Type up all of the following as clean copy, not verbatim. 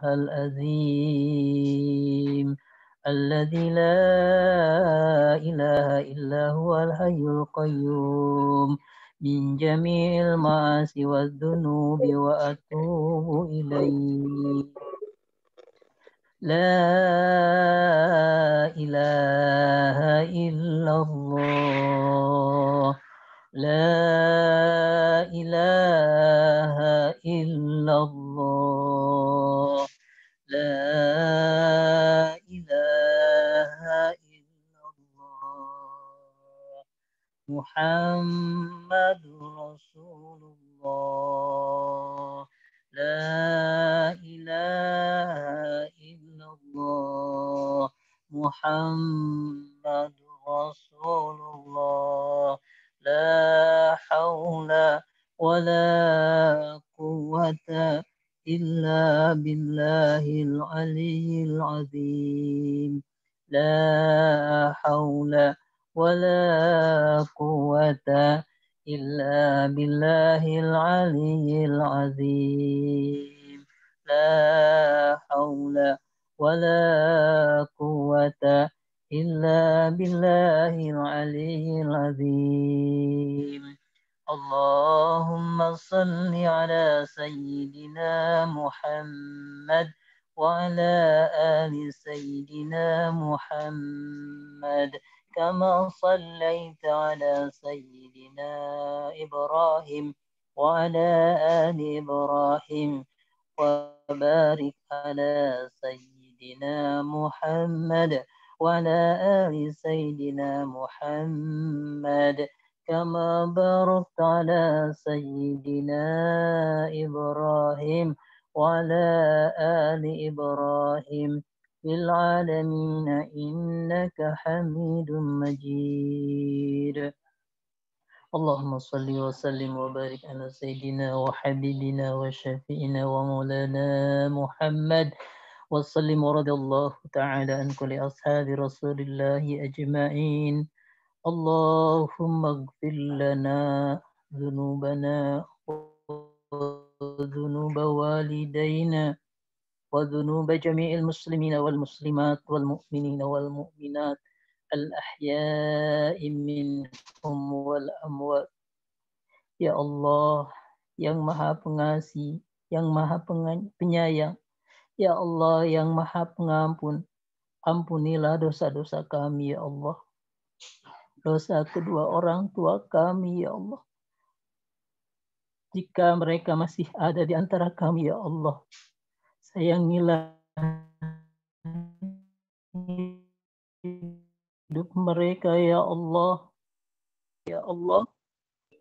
الله العظيم الذي لا إله إلا هو الحي القيوم من جميع المعاصي والذنوب وأتوب إليه لا إله إلا الله لا إله إلا الله لا إله إلا الله محمد رسول الله لا إله إلا الله محمد رسول الله لا حول ولا قوة إلا بالله العلي العظيم لا حول ولا قوة إلا بالله العلي العظيم لا حول ولا قوة إلا بالله العلي العظيم اللهم صل على سيدنا محمد وعلى آل سيدنا محمد كما صليت على سيدنا إبراهيم وعلى آل إبراهيم وبارك على سيدنا محمد وعلى آل سيدنا محمد كما باركت على سيدنا إبراهيم وعلى آل إبراهيم في العالمين إنك حميد مجيد اللهم صل وسلم وبارك على سيدنا وحبيبنا وشفينا ومولانا محمد وسلم ورضي الله تعالى عن كل أصحاب رسول الله أجمعين اللهم اغفر لنا ذنوبنا وذنوب والدينا وذنوب جميع المسلمين والمسلمات والمؤمنين والمؤمنات الأحياء منهم والأموات Ya Allah yang maha pengasih, yang maha penyayang, Ya Allah yang maha pengampun, ampunilah dosa-dosa kami ya Allah. Dosa kedua orang tua kami ya Allah. Jika mereka masih ada di antara kami ya Allah, sayangilah hidup mereka ya Allah. Ya Allah.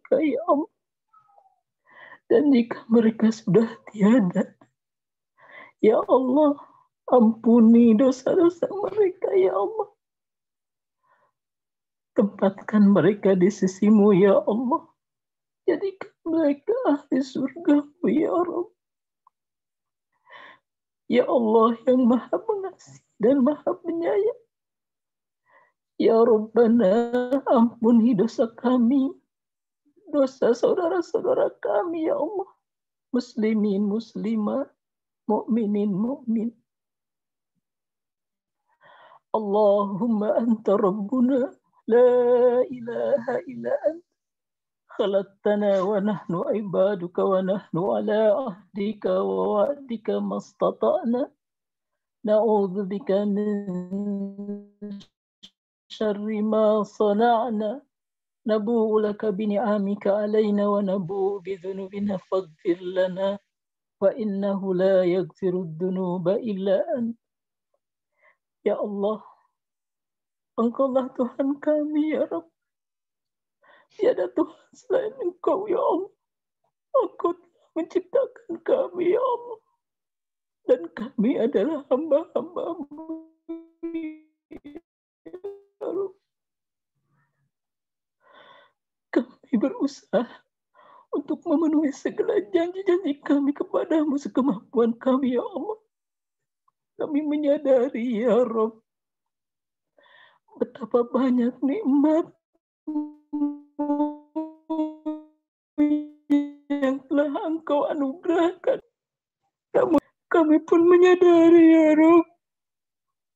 Ya Allah. Dan jika mereka sudah tiada, ya Allah, ampuni dosa-dosa mereka ya Allah. Tempatkan mereka di sisimu ya Allah. Jadikan mereka ahli surga-Mu ya Rabb. Ya Allah yang maha pengasih dan maha penyayang. Ya Rabbana, ampuni dosa kami, dosa saudara-saudara kami ya Allah. Muslimin, muslimat, mu'minin, mu'min. Allahumma anta rabbuna, la ilaha illa anta. خلقتنا ونحن عبادك ونحن على عهدك ووعدك ما استطعنا نعوذ بك من شر ما صنعنا نبوء لك بنعمك علينا ونبوء بذنوبنا فاغفر لنا وإنه لا يغفر الذنوب إلا أنت. Ya Allah, Engkaulah Tuhan kami ya Rabb. Tiada Tuhan selain Engkau ya Allah. Engkau telah menciptakan kami ya Allah. Dan kami adalah hamba-hamba-Mu ya Rabb. Kami berusaha untuk memenuhi segala janji-janji kami kepadamu sekemampuan kami ya Allah. Kami menyadari ya Rabb, betapa banyak nikmat yang telah Engkau anugerahkan. Namun Kami pun menyadari ya Rabb,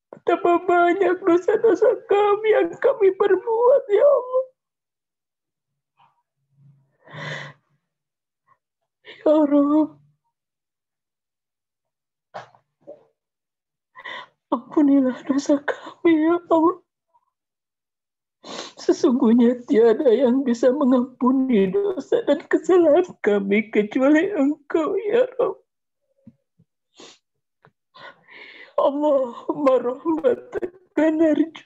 betapa banyak dosa-dosa kami yang kami perbuat ya Allah. Ya Rabb, ampunilah dosa kami ya Allah. Sesungguhnya tiada yang bisa mengampuni dosa dan kesalahan kami kecuali Engkau ya Rabb. Allahumma rahmataka narju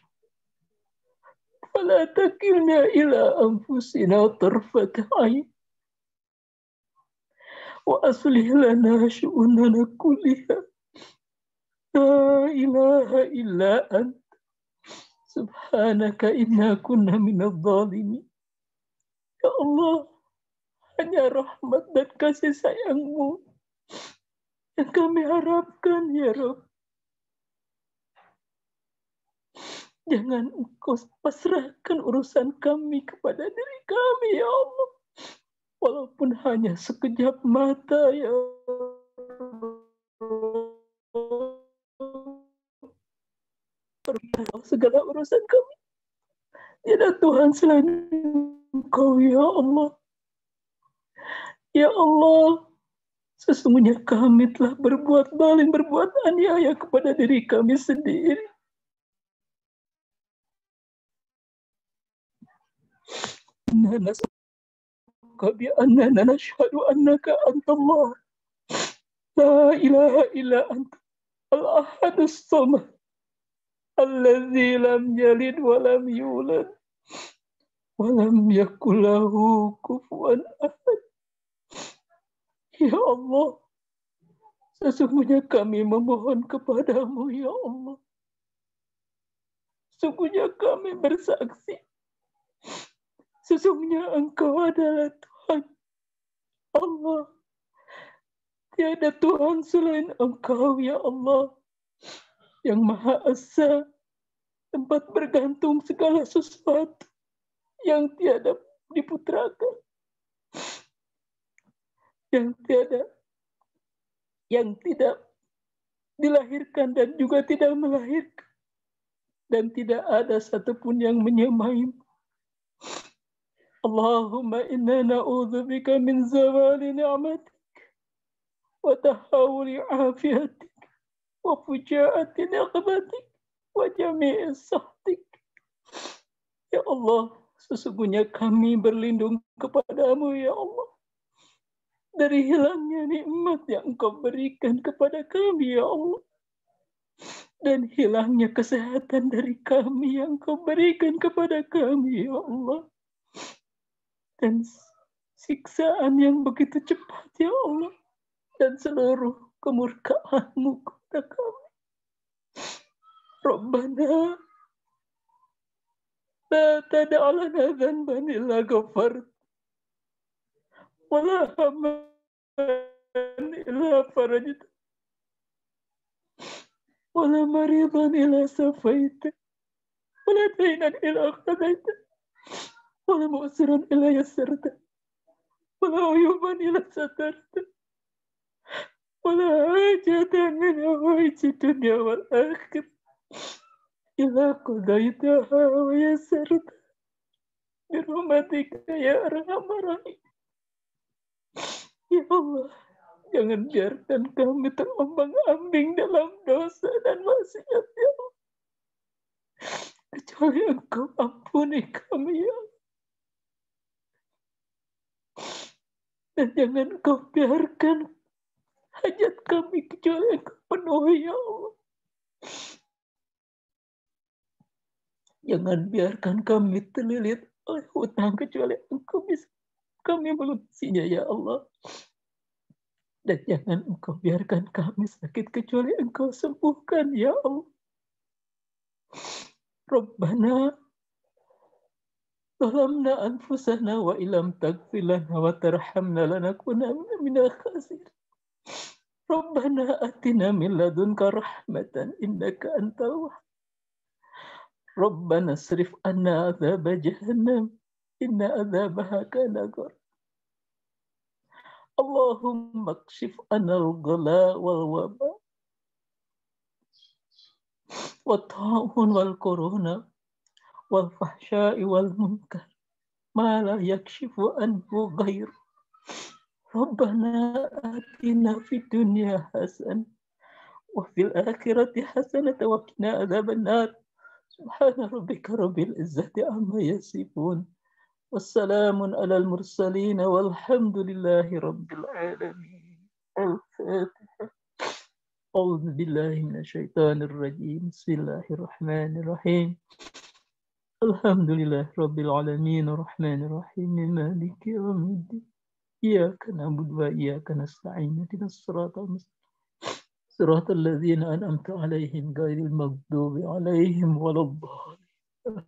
fala takilna ila anfusina tarfata ain wa aslih lana syu'unana kulliha la ilaha illa anta subhanaka inna kunna minadh dhalimin. Ya Allah, hanya rahmat dan kasih sayang-Mu yang kami harapkan ya Rabb. Jangan Engkau pasrahkan urusan kami kepada diri kami ya Allah. Walaupun hanya sekejap mata ya Allah. Segala urusan kami. Tiada Tuhan selain Engkau ya Allah. Ya Allah, sesungguhnya kami telah berbuat zalim, berbuat aniaya kepada diri kami sendiri. Annana nashhadu annaka antallah la ilaha illa anta al-ahadus samad alladzi lam yalid wa lam yulad wa lam yakul lahu kufuwan ahad. Ya Allah, sesungguhnya kami memohon kepadamu ya Allah. Sesungguhnya kami bersaksi, sesungguhnya Engkau adalah Tuhan Allah. Tiada Tuhan selain Engkau ya Allah, yang Maha Esa, tempat bergantung segala sesuatu yang tiada diputrakan, yang tidak dilahirkan dan juga tidak melahirkan, dan tidak ada satupun yang menyamai. Allahumma inna na'udzubika min zawali ni'matik wa tahawuli afiatik wa fujaati niqmatik wa jami'i sahtik. Ya Allah, sesungguhnya kami berlindung kepadamu ya Allah dari hilangnya nikmat yang Engkau berikan kepada kami ya Allah, dan hilangnya kesehatan dari kami yang Engkau berikan kepada kami ya Allah, dan siksaan yang begitu cepat ya Allah, dan seluruh kemurkaan-Mu kepada kami. Rabbana la tada' lana dhanban illa ghafart wa la hamman illa farajta wa la maridan illa safaita wa la daynan illa qadaita wa la mu'siran illa yassarta wa la uyuban illa satarta wa la hajatan min hawaiji dunya wal akhir illa qadaitaha wa yassarta birahmatika ya arhamar rahim. Ya Allah, jangan biarkan kami terombang-ambing dalam dosa dan maksiat ya Allah, kecuali Engkau ampuni kami ya Allah. Dan jangan Engkau biarkan hajat kami kecuali Engkau penuhi ya Allah. Jangan biarkan kami terlilit oleh hutang kecuali Engkau bisa kami melunasinya ya Allah. Dan jangan Engkau biarkan kami sakit kecuali Engkau sembuhkan ya Allah. Rabbana zalamna anfusana wa illam taghfir lana wa tarhamna lanakunanna minal khasirin. Rabbana atina min ladunka rahmatan innaka antal wahhab. Rabbana srif anna adzab jahannam inna adzabaha kana ghar. اللهم اكشف عنا الغلاء والوباء والطاعون والكورونا والفحشاء والمنكر ما لا يكشف عنه غير. ربنا آتنا في الدنيا حسنة وفي الآخرة حسنة وقنا عذاب النار. سبحان ربك رب العزة عما يصفون والسلام على المرسلين والحمد لله رب العالمين. الفاتحة. أعوذ بالله من الشيطان الرجيم. بسم الله الرحمن الرحيم. الحمد لله رب العالمين الرحمن الرحيم مالك يوم الدين إياك نعبد وإياك نستعين اهدنا الصراط المستقيم صراط الذين أنعمت عليهم غير المغضوب عليهم ولا الضالين.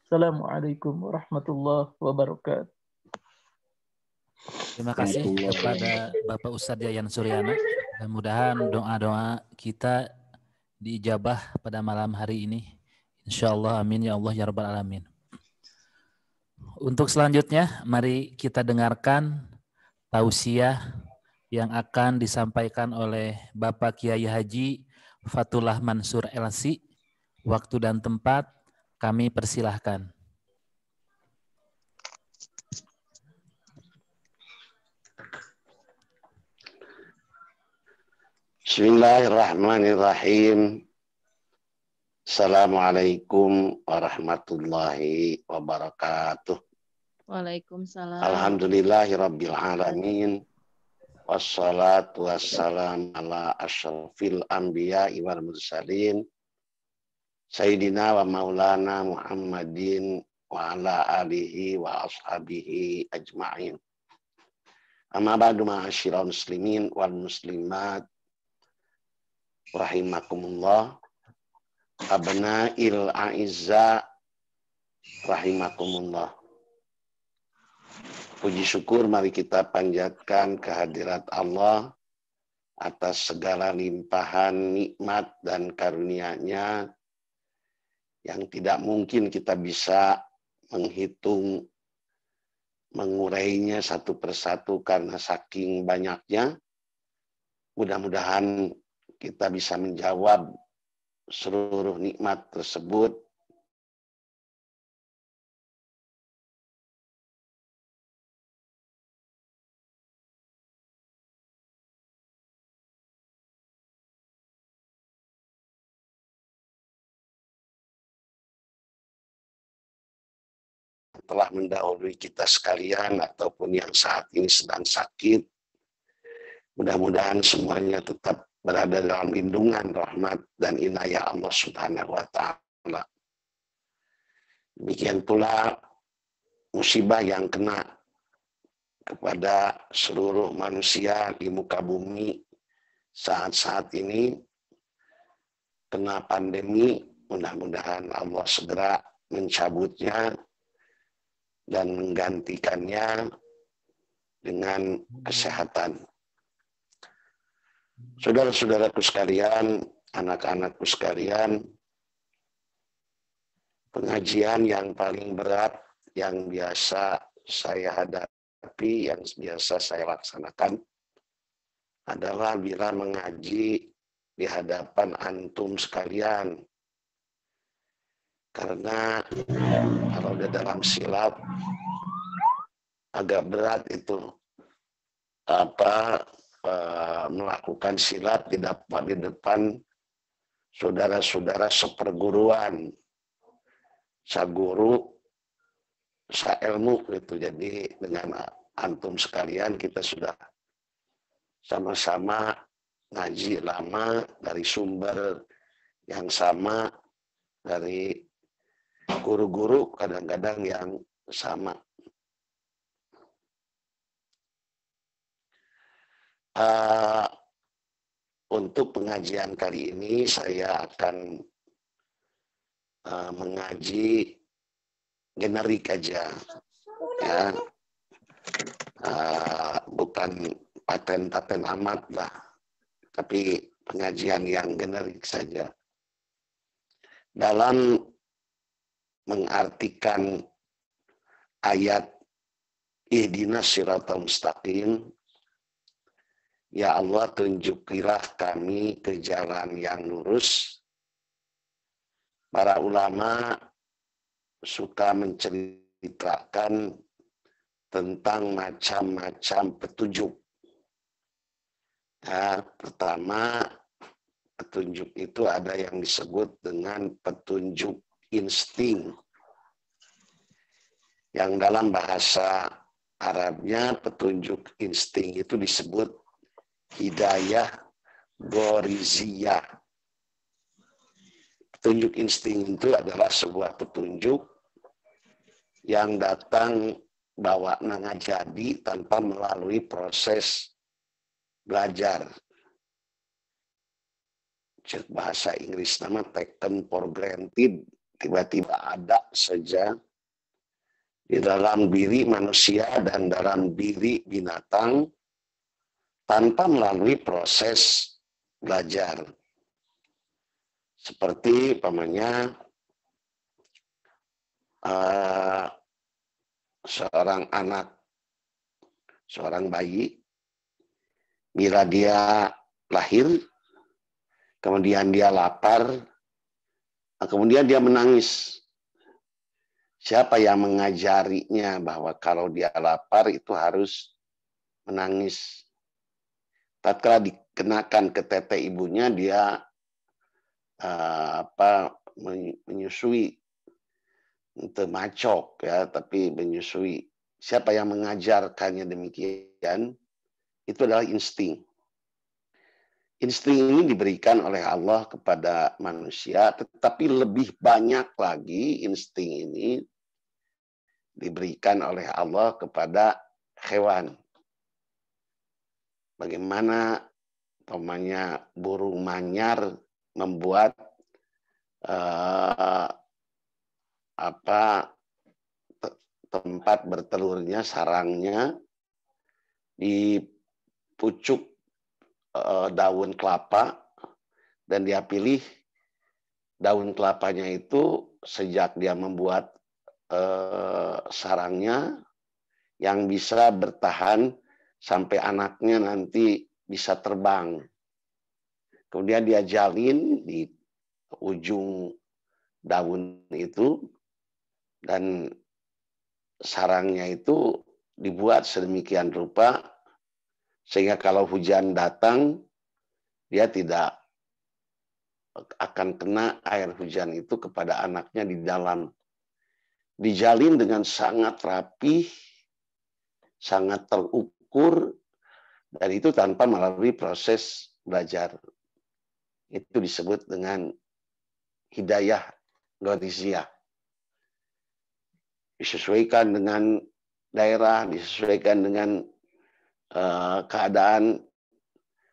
Assalamualaikum warahmatullahi wabarakatuh. Terima kasih kepada Bapak Ustadz Yayan Suryana. Mudah-mudahan doa-doa kita diijabah pada malam hari ini. Insyaallah amin ya Allah ya rabbal alamin. Untuk selanjutnya mari kita dengarkan tausiah yang akan disampaikan oleh Bapak Kiai Haji Fatullah Mansur LC. Waktu dan tempat kami persilahkan. Bismillahirrahmanirrahim. Assalamualaikum warahmatullahi wabarakatuh. Waalaikumsalam. Alhamdulillahirabbil alamin. Wassalatu wassalam ala asyrafil anbiya'i wal mursalin. Sayyidina wa maulana Muhammadin wa ala alihi wa ashabihi ajma'in. Amma ba'du ma'asyiral muslimin wal muslimat rahimakumullah, abna'il a'izza rahimakumullah. Puji syukur mari kita panjatkan kehadirat Allah atas segala limpahan nikmat dan karunia-Nya yang tidak mungkin kita bisa menghitung, mengurainya satu persatu karena saking banyaknya. Mudah-mudahan kita bisa menjawab seluruh nikmat tersebut telah mendahului kita sekalian ataupun yang saat ini sedang sakit. Mudah-mudahan semuanya tetap berada dalam lindungan, rahmat, dan inayah Allah Subhanahu wa Ta'ala. Demikian pula musibah yang kena kepada seluruh manusia di muka bumi saat-saat ini, kena pandemi. Mudah-mudahan Allah segera mencabutnya dan menggantikannya dengan kesehatan. Saudara-saudaraku sekalian, anak-anakku sekalian, pengajian yang paling berat yang biasa saya hadapi, yang biasa saya laksanakan adalah bila mengaji di hadapan antum sekalian. Karena kalau di dalam silat agak berat itu melakukan silat di depan saudara-saudara seperguruan, saguru, sailmu gitu. Jadi dengan antum sekalian kita sudah sama-sama ngaji lama dari sumber yang sama, dari guru-guru kadang-kadang yang sama. Untuk pengajian kali ini saya akan mengaji generik aja, ya, bukan paten-paten amat lah, tapi pengajian yang generik saja. Dalam mengartikan ayat ihdinas siratal mustaqim. Ya Allah, tunjukilah kami ke jalan yang lurus. Para ulama suka menceritakan tentang macam-macam petunjuk. Nah, pertama, petunjuk itu ada yang disebut dengan petunjuk insting. Yang dalam bahasa Arabnya petunjuk insting itu disebut hidayah goriziyah. Petunjuk insting itu adalah sebuah petunjuk yang datang bawa jadi tanpa melalui proses belajar. Bahasa Inggris nama taken for granted. Tiba-tiba ada saja di dalam diri manusia dan dalam diri binatang tanpa melalui proses belajar. Seperti pamannya seorang anak, seorang bayi, bila dia lahir, kemudian dia lapar, kemudian dia menangis. Siapa yang mengajarinya bahwa kalau dia lapar itu harus menangis? Tatkala dikenakan ke tete ibunya, dia menyusui, untuk macok ya, tapi menyusui. Siapa yang mengajarkannya demikian? Itu adalah insting. Insting ini diberikan oleh Allah kepada manusia, tetapi lebih banyak lagi insting ini diberikan oleh Allah kepada hewan. Bagaimana umpamanya burung manyar membuat tempat bertelurnya, sarangnya di pucuk daun kelapa, dan dia pilih daun kelapanya itu sejak dia membuat sarangnya yang bisa bertahan sampai anaknya nanti bisa terbang. Kemudian dia jalin di ujung daun itu, dan sarangnya itu dibuat sedemikian rupa sehingga kalau hujan datang, dia tidak akan kena air hujan itu kepada anaknya di dalam. Dijalin dengan sangat rapih, sangat terukur, dan itu tanpa melalui proses belajar. Itu disebut dengan hidayah goriziyah. Disesuaikan dengan daerah, disesuaikan dengan keadaan.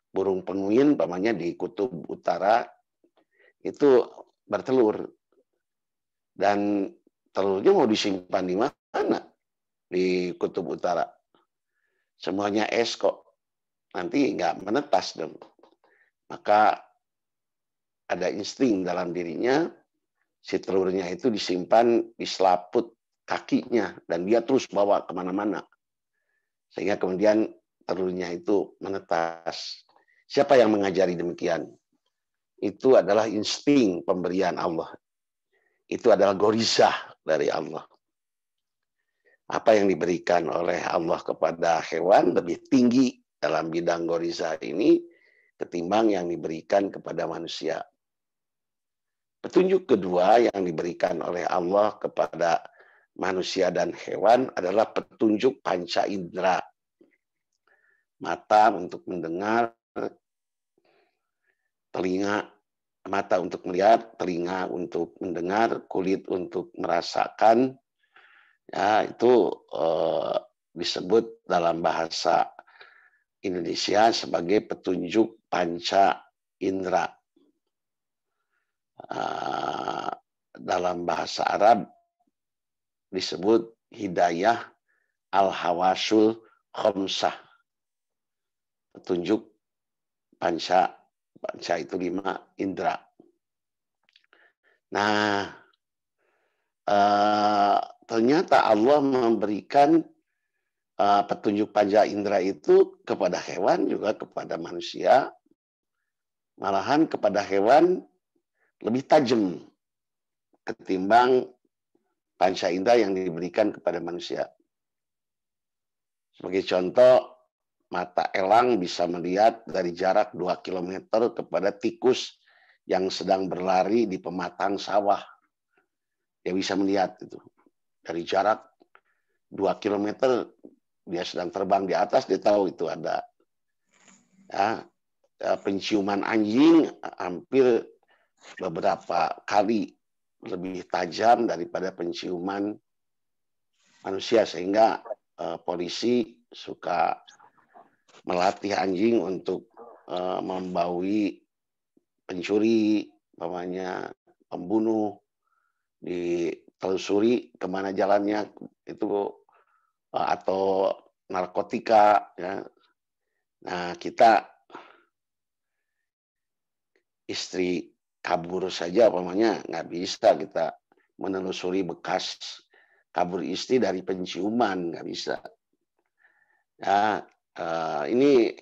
Burung penguin, pamannya di kutub utara, itu bertelur. Dan telurnya mau disimpan di mana? Di kutub utara. Semuanya es kok. Nanti nggak menetas dong. Maka ada insting dalam dirinya, si telurnya itu disimpan di selaput kakinya, dan dia terus bawa kemana-mana. Sehingga kemudian telurnya itu menetas. Siapa yang mengajari demikian? Itu adalah insting pemberian Allah. Itu adalah gorizah dari Allah. Apa yang diberikan oleh Allah kepada hewan lebih tinggi dalam bidang gorizah ini ketimbang yang diberikan kepada manusia. Petunjuk kedua yang diberikan oleh Allah kepada manusia dan hewan adalah petunjuk panca indera. Mata untuk mendengar, mata untuk melihat, telinga untuk mendengar, kulit untuk merasakan. Ya, itu disebut dalam bahasa Indonesia sebagai petunjuk panca indera. Dalam bahasa Arab disebut hidayah al-hawasul khamsah. Petunjuk panca itu 5 indera. Nah, ternyata Allah memberikan petunjuk panca indera itu kepada hewan juga kepada manusia, malahan kepada hewan lebih tajam ketimbang panca indera yang diberikan kepada manusia. Sebagai contoh, mata elang bisa melihat dari jarak 2 km kepada tikus yang sedang berlari di pematang sawah. Dia bisa melihat itu. Dari jarak 2 km, dia sedang terbang di atas, dia tahu itu ada. Ya, penciuman anjing hampir beberapa kali lebih tajam daripada penciuman manusia, sehingga polisi suka melatih anjing untuk membaui pencuri, umpamanya pembunuh, ditelusuri kemana jalannya itu, atau narkotika. Ya. Nah, kita istri kabur saja, umpamanya nggak bisa kita menelusuri bekas kabur istri dari penciuman, nggak bisa. Ya, ini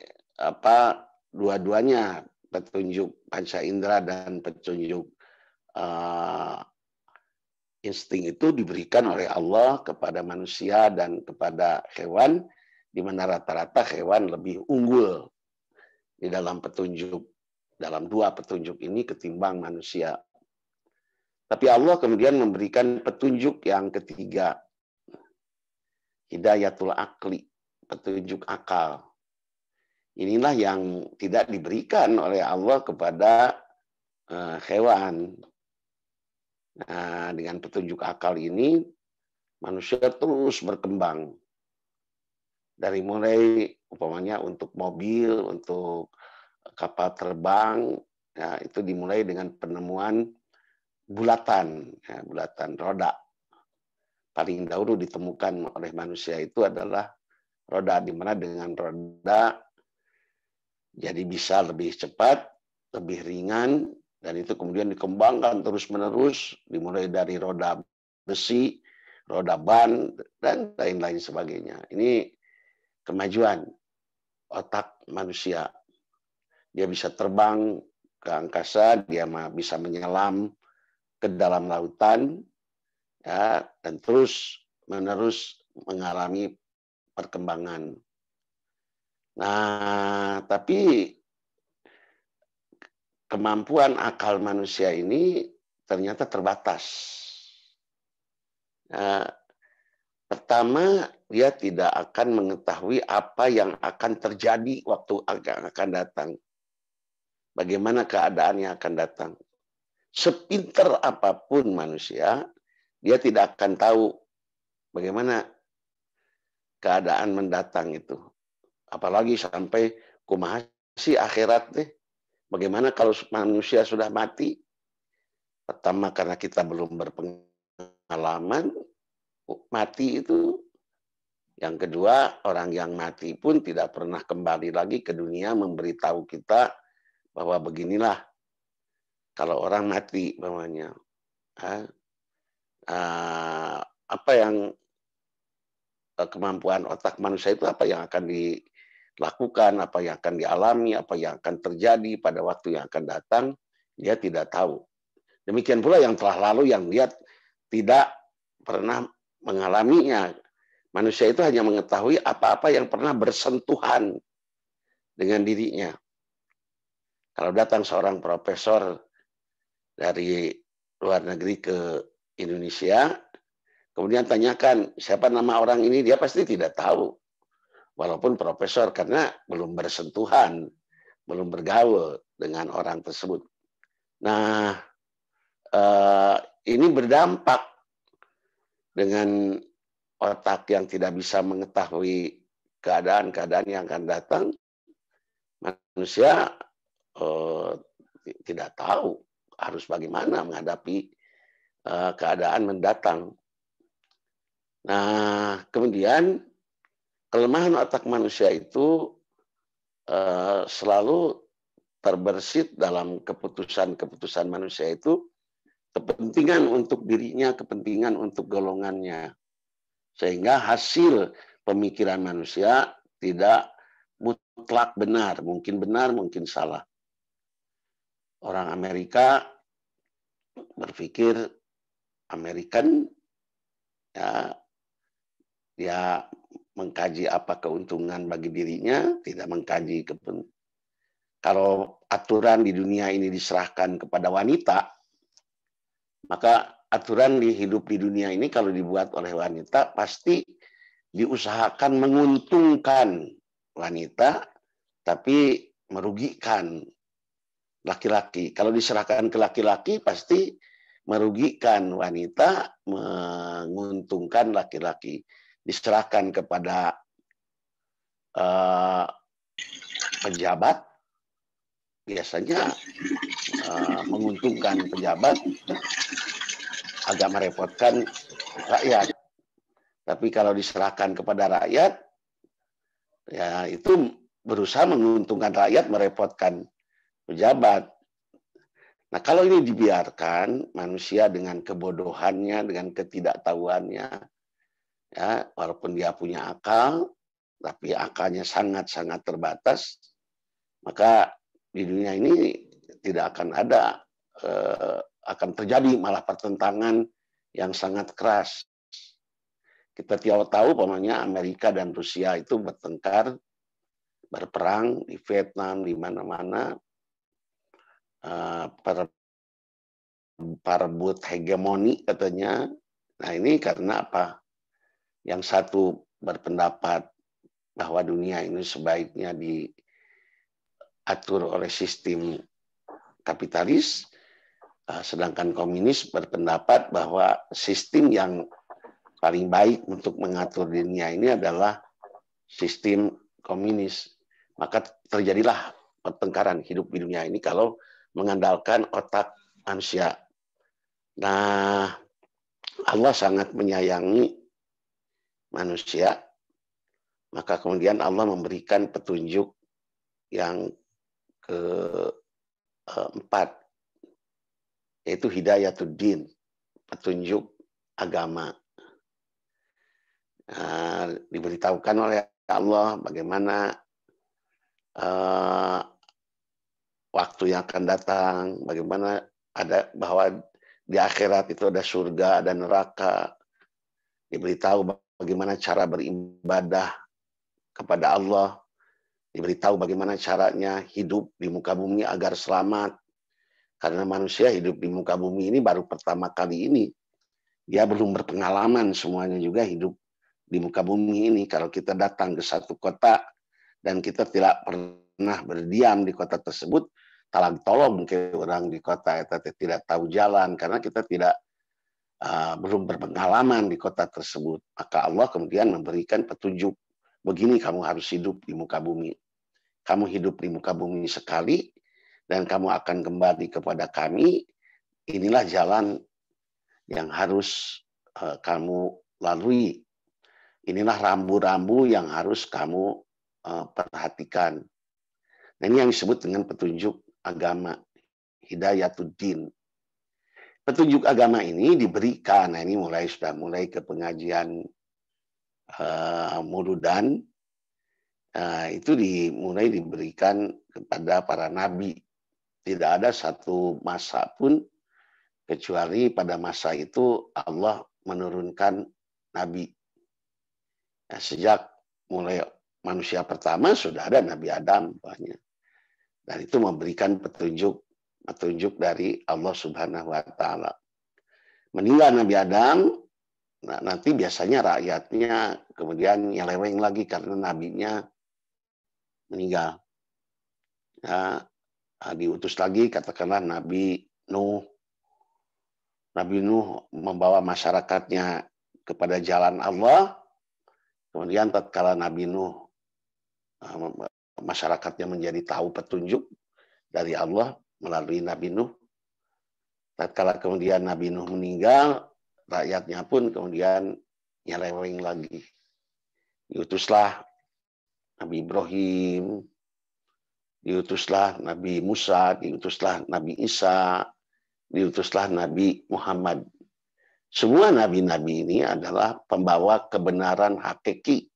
dua-duanya petunjuk panca indera dan petunjuk insting itu diberikan oleh Allah kepada manusia dan kepada hewan, di mana rata-rata hewan lebih unggul di dalam petunjuk, dalam dua petunjuk ini ketimbang manusia. Tapi Allah kemudian memberikan petunjuk yang ketiga, hidayatul akli, petunjuk akal. Inilah yang tidak diberikan oleh Allah kepada hewan. Nah, dengan petunjuk akal ini, manusia terus berkembang. Dari mulai, umpamanya untuk mobil, untuk kapal terbang, ya, itu dimulai dengan penemuan bulatan, ya, bulatan roda. Paling dahulu ditemukan oleh manusia itu adalah roda, di mana dengan roda jadi bisa lebih cepat, lebih ringan, dan itu kemudian dikembangkan terus-menerus, dimulai dari roda besi, roda ban, dan lain-lain sebagainya. Ini kemajuan otak manusia. Dia bisa terbang ke angkasa, dia bisa menyelam ke dalam lautan, ya, dan terus-menerus mengalami perkembangan. Nah, tapi kemampuan akal manusia ini ternyata terbatas. Nah, pertama, dia tidak akan mengetahui apa yang akan terjadi waktu akan datang. Bagaimana keadaan yang akan datang. Sepinter apapun manusia, dia tidak akan tahu bagaimana keadaan mendatang itu. Apalagi sampai kumaha sih akhirat deh. Bagaimana kalau manusia sudah mati? Pertama, karena kita belum berpengalaman mati itu. Yang kedua, orang yang mati pun tidak pernah kembali lagi ke dunia memberitahu kita bahwa beginilah kalau orang mati, namanya. Apa yang kemampuan otak manusia itu, apa yang akan dilakukan, apa yang akan dialami, apa yang akan terjadi pada waktu yang akan datang, dia tidak tahu. Demikian pula yang telah lalu yang dia tidak pernah mengalaminya. Manusia itu hanya mengetahui apa-apa yang pernah bersentuhan dengan dirinya. Kalau datang seorang profesor dari luar negeri ke Indonesia, kemudian tanyakan siapa nama orang ini, dia pasti tidak tahu. Walaupun profesor, karena belum bersentuhan, belum bergaul dengan orang tersebut. Nah, ini berdampak dengan otak yang tidak bisa mengetahui keadaan-keadaan yang akan datang. Manusia tidak tahu harus bagaimana menghadapi keadaan mendatang. Nah, kemudian kelemahan otak manusia itu selalu terbersit dalam keputusan-keputusan manusia itu, kepentingan untuk dirinya, kepentingan untuk golongannya. Sehingga hasil pemikiran manusia tidak mutlak benar, mungkin salah. Orang Amerika berpikir American, ya, dia mengkaji apa keuntungan bagi dirinya, tidak mengkaji kalau aturan di dunia ini diserahkan kepada wanita, maka aturan di hidup di dunia ini kalau dibuat oleh wanita pasti diusahakan menguntungkan wanita, tapi merugikan laki-laki. Kalau diserahkan ke laki-laki pasti merugikan wanita, menguntungkan laki-laki. Diserahkan kepada pejabat, biasanya menguntungkan pejabat, agak merepotkan rakyat. Tapi kalau diserahkan kepada rakyat, ya itu berusaha menguntungkan rakyat, merepotkan pejabat. Nah, kalau ini dibiarkan, manusia dengan kebodohannya, dengan ketidaktahuannya, ya, walaupun dia punya akal, tapi akalnya sangat-sangat terbatas, maka di dunia ini tidak akan ada, akan terjadi malah pertentangan yang sangat keras. Kita tahu, pokoknya Amerika dan Rusia itu bertengkar, berperang di Vietnam, di mana-mana, perebut hegemoni katanya. Nah, ini karena apa? Yang satu berpendapat bahwa dunia ini sebaiknya diatur oleh sistem kapitalis, sedangkan komunis berpendapat bahwa sistem yang paling baik untuk mengatur dunia ini adalah sistem komunis. Maka terjadilah pertengkaran hidup di dunia ini kalau mengandalkan otak manusia. Nah, Allah sangat menyayangi manusia, maka kemudian Allah memberikan petunjuk yang keempat, yaitu hidayatuddin, petunjuk agama. Diberitahukan oleh Allah bagaimana waktu yang akan datang, bagaimana ada bahwa di akhirat itu ada surga, ada neraka. Diberitahu bagaimana cara beribadah kepada Allah. Diberitahu bagaimana caranya hidup di muka bumi agar selamat. Karena manusia hidup di muka bumi ini baru pertama kali ini. Dia belum berpengalaman semuanya juga hidup di muka bumi ini. Kalau kita datang ke satu kota dan kita tidak pernah berdiam di kota tersebut, talang tolong ke orang di kota, kita tidak tahu jalan karena kita belum berpengalaman di kota tersebut. Maka Allah kemudian memberikan petunjuk, begini kamu harus hidup di muka bumi. Kamu hidup di muka bumi sekali dan kamu akan kembali kepada kami. Inilah jalan yang harus kamu lalui. Inilah rambu-rambu yang harus kamu perhatikan. Nah, ini yang disebut dengan petunjuk agama, hidayatuddin. Petunjuk agama ini diberikan, nah ini sudah mulai ke pengajian Muludan, itu mulai diberikan kepada para nabi. Tidak ada satu masa pun kecuali pada masa itu Allah menurunkan nabi. Nah, sejak mulai manusia pertama sudah ada Nabi Adam banyak. Dan itu memberikan petunjuk dari Allah Subhanahu wa taala. Meninggal Nabi Adam, nah, nanti biasanya rakyatnya kemudian nyeleweng lagi karena nabinya meninggal. Nah, diutus lagi katakanlah Nabi Nuh. Nabi Nuh membawa masyarakatnya kepada jalan Allah. Kemudian tatkala Nabi Nuh masyarakatnya menjadi tahu petunjuk dari Allah melalui Nabi Nuh. Tatkala kemudian Nabi Nuh meninggal, rakyatnya pun kemudian nyeleweng lagi. Diutuslah Nabi Ibrahim, diutuslah Nabi Musa, diutuslah Nabi Isa, diutuslah Nabi Muhammad. Semua nabi-nabi ini adalah pembawa kebenaran hakiki.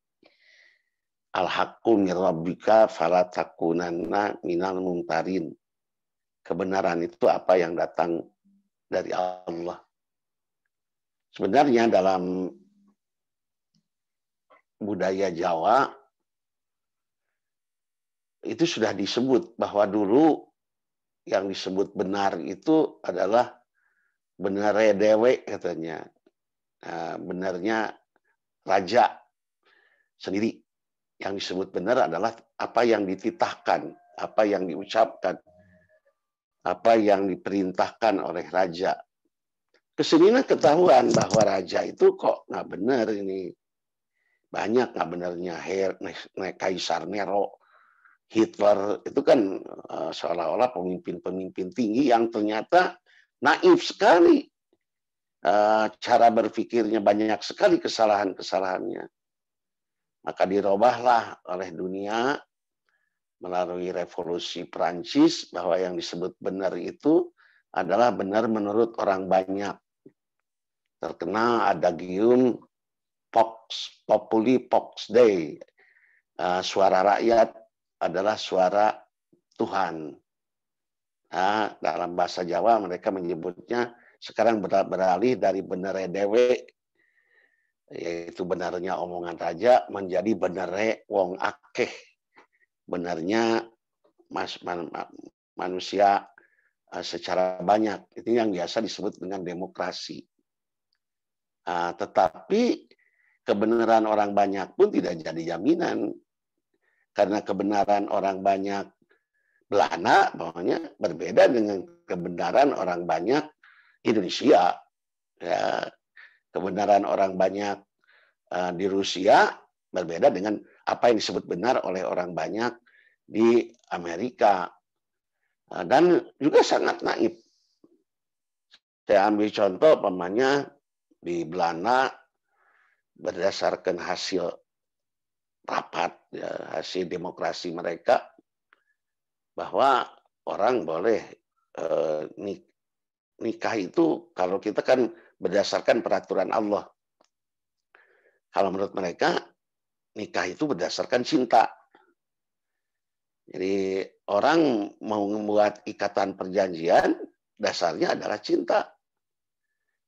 Al-haqqu min rabbika fala takunanna minal mumtarin. Kebenaran itu apa yang datang dari Allah. Sebenarnya dalam budaya Jawa itu sudah disebut bahwa dulu yang disebut benar itu adalah benar dewe katanya. Benarnya raja sendiri. Yang disebut benar adalah apa yang dititahkan, apa yang diucapkan, apa yang diperintahkan oleh raja. Kesininya ketahuan bahwa raja itu kok nggak benar ini. Banyak nggak benarnya. Kaisar Nero, Hitler, itu kan seolah-olah pemimpin-pemimpin tinggi yang ternyata naif sekali. Cara berpikirnya banyak sekali kesalahan-kesalahannya. Maka dirubahlah oleh dunia melalui revolusi Perancis bahwa yang disebut benar itu adalah benar menurut orang banyak. Terkenal adagium Vox Populi Vox Dei. Suara rakyat adalah suara Tuhan. Dalam bahasa Jawa mereka menyebutnya sekarang beralih dari benere dewe, yaitu benarnya omongan raja, menjadi benere wong akeh, benarnya manusia secara banyak. Itu yang biasa disebut dengan demokrasi. Tetapi kebenaran orang banyak pun tidak jadi jaminan. Karena kebenaran orang banyak Belanda, pokoknya berbeda dengan kebenaran orang banyak Indonesia. Ya, kebenaran orang banyak di Rusia berbeda dengan apa yang disebut benar oleh orang banyak di Amerika. Dan juga sangat naif. Saya ambil contoh, pamannya di Belanda berdasarkan hasil rapat, ya, hasil demokrasi mereka, bahwa orang boleh nikah itu kalau kita kan berdasarkan peraturan Allah. Kalau menurut mereka, nikah itu berdasarkan cinta. Jadi orang mau membuat ikatan perjanjian, dasarnya adalah cinta.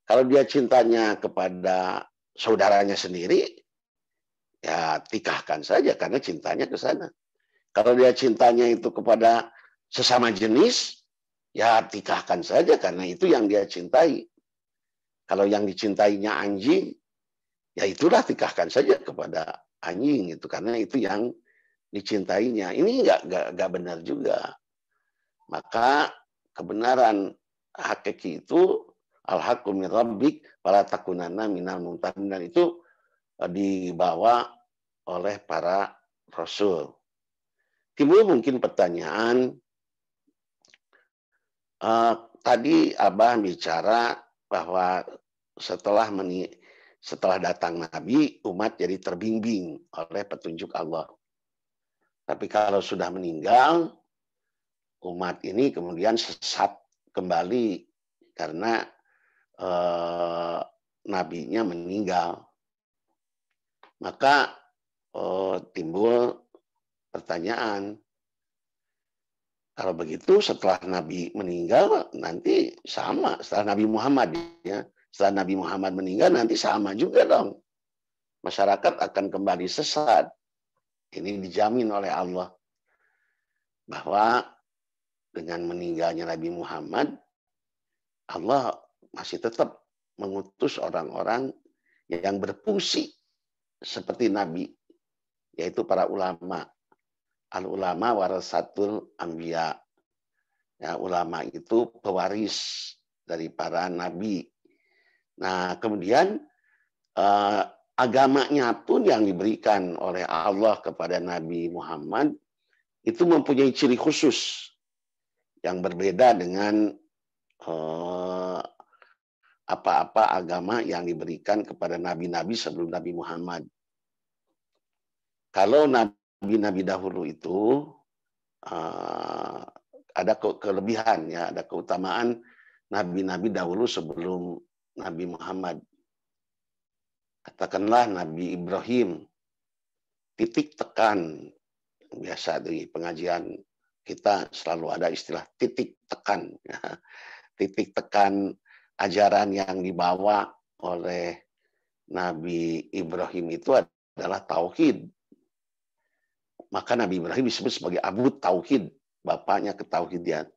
Kalau dia cintanya kepada saudaranya sendiri, ya tikahkan saja karena cintanya ke sana. Kalau dia cintanya itu kepada sesama jenis, ya tikahkan saja karena itu yang dia cintai. Kalau yang dicintainya anjing, ya itulah tikahkan saja kepada anjing itu karena itu yang dicintainya. Ini nggak benar juga. Maka kebenaran hakiki itu al-haqqu min rabbik fala takunanna minal mumtarin, dan itu dibawa oleh para rasul. Timbul mungkin pertanyaan, tadi Abah bicara bahwa setelah datang Nabi, umat jadi terbimbing oleh petunjuk Allah. Tapi kalau sudah meninggal, umat ini kemudian sesat kembali karena nabinya meninggal. Maka timbul pertanyaan, kalau begitu setelah Nabi meninggal nanti sama, setelah Nabi Muhammad ya, setelah Nabi Muhammad meninggal nanti sama juga dong. Masyarakat akan kembali sesat. Ini dijamin oleh Allah bahwa dengan meninggalnya Nabi Muhammad, Allah masih tetap mengutus orang-orang yang berfungsi seperti Nabi, yaitu para ulama. Al-ulama warasatul anbiya. Ya, ulama itu pewaris dari para nabi. Nah, kemudian agamanya pun yang diberikan oleh Allah kepada Nabi Muhammad itu mempunyai ciri khusus yang berbeda dengan apa-apa agama yang diberikan kepada nabi-nabi sebelum Nabi Muhammad. Kalau nabi-nabi dahulu itu ada kelebihan, ya, ada keutamaan nabi-nabi dahulu sebelum Nabi Muhammad. Katakanlah Nabi Ibrahim titik tekan. Biasa di pengajian kita selalu ada istilah titik tekan. Titik tekan ajaran yang dibawa oleh Nabi Ibrahim itu adalah tauhid. Maka Nabi Ibrahim disebut sebagai Abu Tauhid, bapaknya ketauhidan.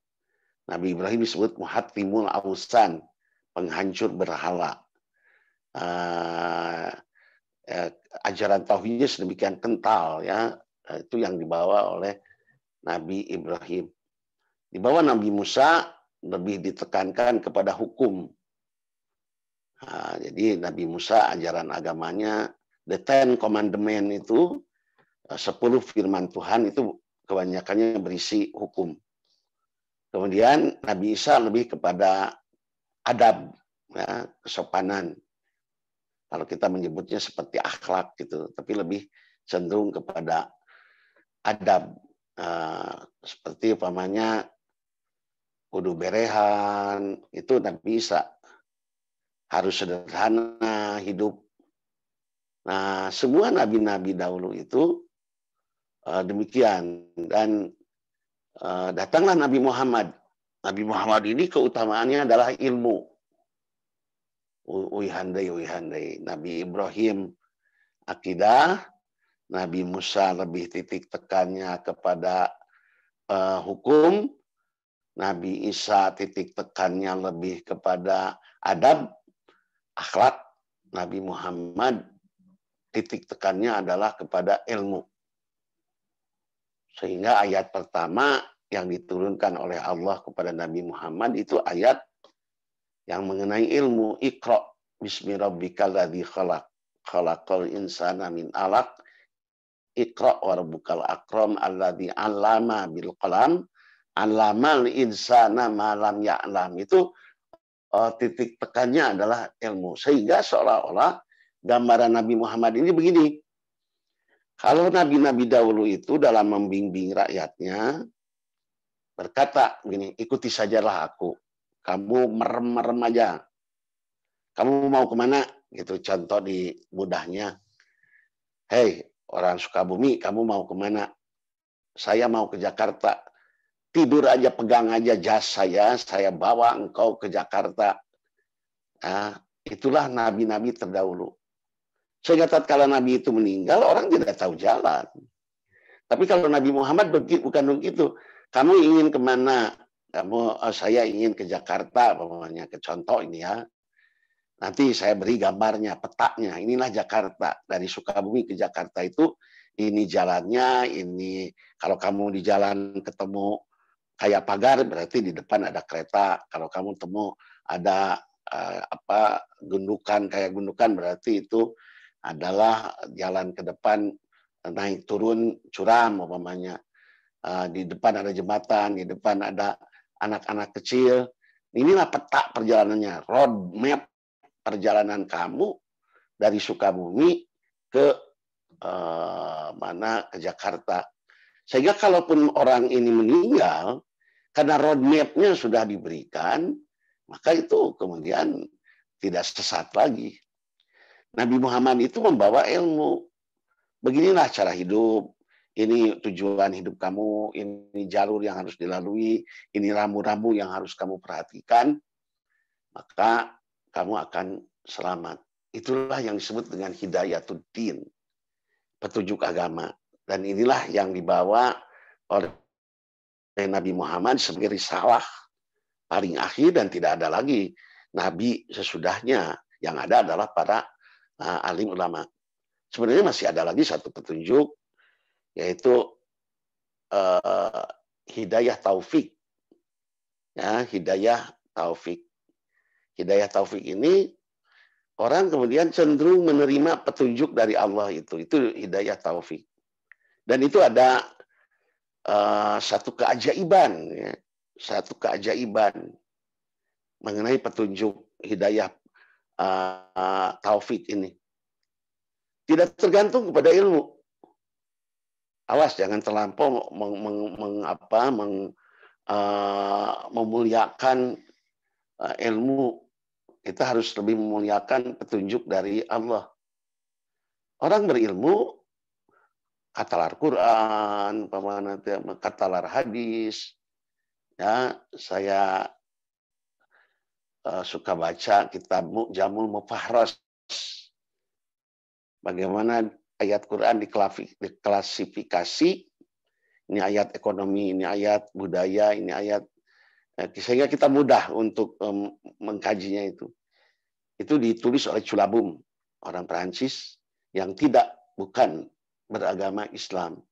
Nabi Ibrahim disebut Muhattimul Ausan, penghancur berhala. Ajaran tauhidnya sedemikian kental, ya. Itu yang dibawa oleh Nabi Ibrahim. Di bawah Nabi Musa lebih ditekankan kepada hukum. Jadi Nabi Musa ajaran agamanya, the Ten Commandment itu, 10 firman Tuhan itu kebanyakannya berisi hukum. Kemudian Nabi Isa lebih kepada adab, ya, kesopanan. Kalau kita menyebutnya seperti akhlak gitu, tapi lebih cenderung kepada adab. Seperti umpamanya kudu berehan, itu Nabi Isa. Harus sederhana hidup. Nah, semua nabi-nabi dahulu itu demikian. Dan datanglah Nabi Muhammad. Nabi Muhammad ini keutamaannya adalah ilmu. Uihandai. Nabi Ibrahim akidah, Nabi Musa lebih titik tekannya kepada hukum, Nabi Isa titik tekannya lebih kepada adab, akhlak, Nabi Muhammad titik tekannya adalah kepada ilmu. Sehingga ayat pertama yang diturunkan oleh Allah kepada Nabi Muhammad itu ayat yang mengenai ilmu. Iqra bismi rabbikal ladzi khalaq, khalaqal insana min alaq, iqra wa rabbukal akram alladzi 'allama bil qalam, 'allamal insana ma lam ya'lam. Itu titik tekannya adalah ilmu. Sehingga seolah-olah gambaran Nabi Muhammad ini begini. Kalau nabi-nabi dahulu itu dalam membimbing rakyatnya berkata begini, ikuti sajalah aku. Kamu merem-merem aja. Kamu mau kemana? Gitu contoh di mudahnya. Hei, orang Sukabumi, kamu mau kemana? Saya mau ke Jakarta. Tidur aja, pegang aja jas saya bawa engkau ke Jakarta. Nah, itulah nabi-nabi terdahulu. Sehingga tatkala Nabi itu meninggal, orang tidak tahu jalan. Tapi kalau Nabi Muhammad bukan begitu. Kamu ingin kemana? Saya ingin ke Jakarta, pokoknya ke contoh ini ya. Nanti saya beri gambarnya, petanya. Inilah Jakarta. Dari Sukabumi ke Jakarta itu, ini jalannya, ini kalau kamu di jalan ketemu kayak pagar, berarti di depan ada kereta. Kalau kamu temu ada gundukan, kayak gundukan, berarti itu adalah jalan ke depan naik turun curam umpamanya. Di depan ada jembatan, di depan ada anak-anak kecil. Inilah peta perjalanannya, road map perjalanan kamu dari Sukabumi ke ke Jakarta. Sehingga kalaupun orang ini meninggal, karena road map-nya sudah diberikan, maka itu kemudian tidak sesat lagi. Nabi Muhammad itu membawa ilmu. Beginilah cara hidup, ini tujuan hidup kamu, ini jalur yang harus dilalui, ini rambu-rambu yang harus kamu perhatikan, maka kamu akan selamat. Itulah yang disebut dengan hidayatuddin, petunjuk agama. Dan inilah yang dibawa oleh Nabi Muhammad sebagai risalah paling akhir, dan tidak ada lagi Nabi sesudahnya. Yang ada adalah para alim ulama. Sebenarnya masih ada lagi satu petunjuk, yaitu hidayah taufik. Ya, hidayah taufik. Hidayah taufik ini orang kemudian cenderung menerima petunjuk dari Allah itu. Itu hidayah taufik. Dan itu ada satu keajaiban, ya. Satu keajaiban mengenai petunjuk hidayah taufik ini. Tidak tergantung kepada ilmu. Awas, jangan terlampau memuliakan ilmu. Kita harus lebih memuliakan petunjuk dari Allah. Orang berilmu katalar Quran, katalar hadis. Ya, saya suka baca kitab Jamul Mufahras. Bagaimana ayat Quran diklasifikasi, ini ayat ekonomi, ini ayat budaya, ini ayat, sehingga kita mudah untuk mengkajinya itu. Itu ditulis oleh Chulabum, orang Perancis yang bukan beragama Islam.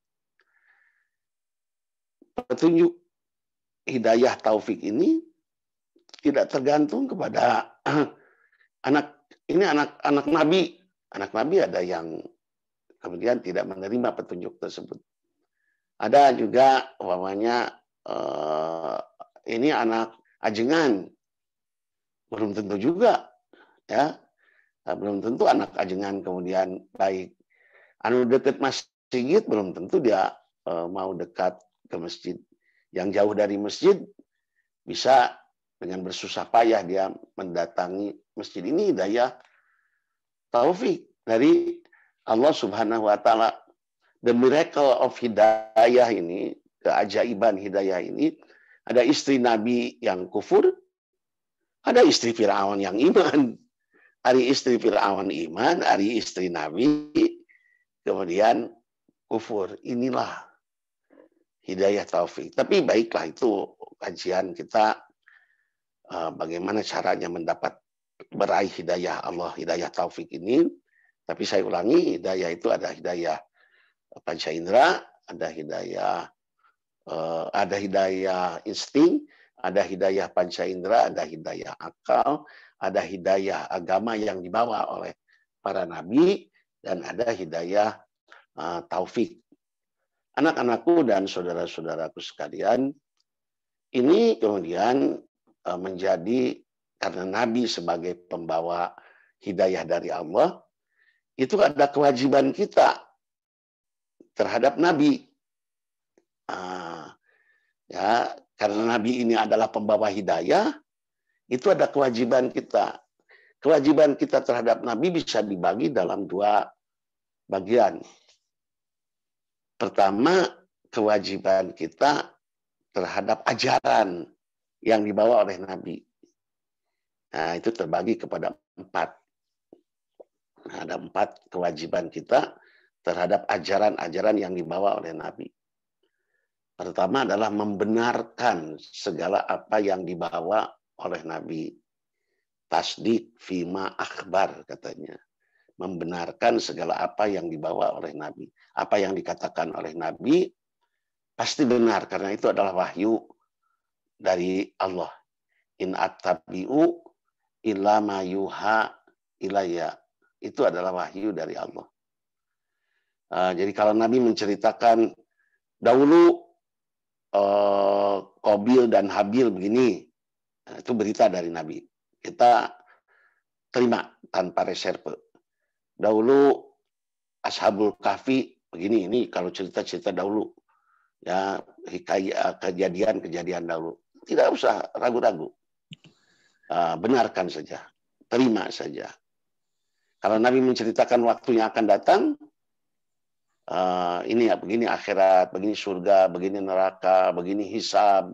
Petunjuk hidayah taufik ini tidak tergantung kepada anak Nabi. Anak Nabi ada yang kemudian tidak menerima petunjuk tersebut. Ada juga umpamanya ini anak ajengan, belum tentu juga, ya, belum tentu anak ajengan kemudian baik. Anu dekat masjid belum tentu dia mau dekat ke masjid. Yang jauh dari masjid bisa dengan bersusah payah dia mendatangi masjid. Ini hidayah taufik dari Allah Subhanahu wa taala. The miracle of hidayah ini, keajaiban hidayah ini, ada istri Nabi yang kufur, ada istri Firaun yang iman. Hari istri Firaun iman, hari istri Nabi kemudian kufur. Inilah hidayah taufik. Tapi baiklah, itu kajian kita bagaimana caranya meraih hidayah Allah, hidayah taufik ini. Tapi saya ulangi, hidayah itu ada hidayah panca indera, ada hidayah insting, ada hidayah panca indera, ada hidayah akal, ada hidayah agama yang dibawa oleh para nabi, dan ada hidayah taufik. Anak-anakku dan saudara-saudaraku sekalian, ini kemudian menjadi, karena Nabi sebagai pembawa hidayah dari Allah, itu ada kewajiban kita terhadap Nabi. Ya, karena Nabi ini adalah pembawa hidayah, itu ada kewajiban kita. Kewajiban kita terhadap Nabi bisa dibagi dalam dua bagian. Pertama, kewajiban kita terhadap ajaran yang dibawa oleh Nabi. Nah, itu terbagi kepada 4. Nah, ada 4 kewajiban kita terhadap ajaran-ajaran yang dibawa oleh Nabi. Pertama adalah membenarkan segala apa yang dibawa oleh Nabi. Tasdik fima akhbar katanya. Membenarkan segala apa yang dibawa oleh Nabi. Apa yang dikatakan oleh Nabi pasti benar, karena itu adalah wahyu dari Allah. In attabi'u illa ma yuha ilayya. Itu adalah wahyu dari Allah. Jadi kalau Nabi menceritakan dahulu Qabil dan Habil begini, itu berita dari Nabi. Kita terima tanpa reserve. Dahulu Ashabul Kahfi begini, ini kalau cerita-cerita dahulu, ya, kejadian-kejadian dahulu, tidak usah ragu-ragu, benarkan saja, terima saja. Kalau Nabi menceritakan waktunya akan datang, ini ya begini akhirat, begini surga, begini neraka, begini hisab,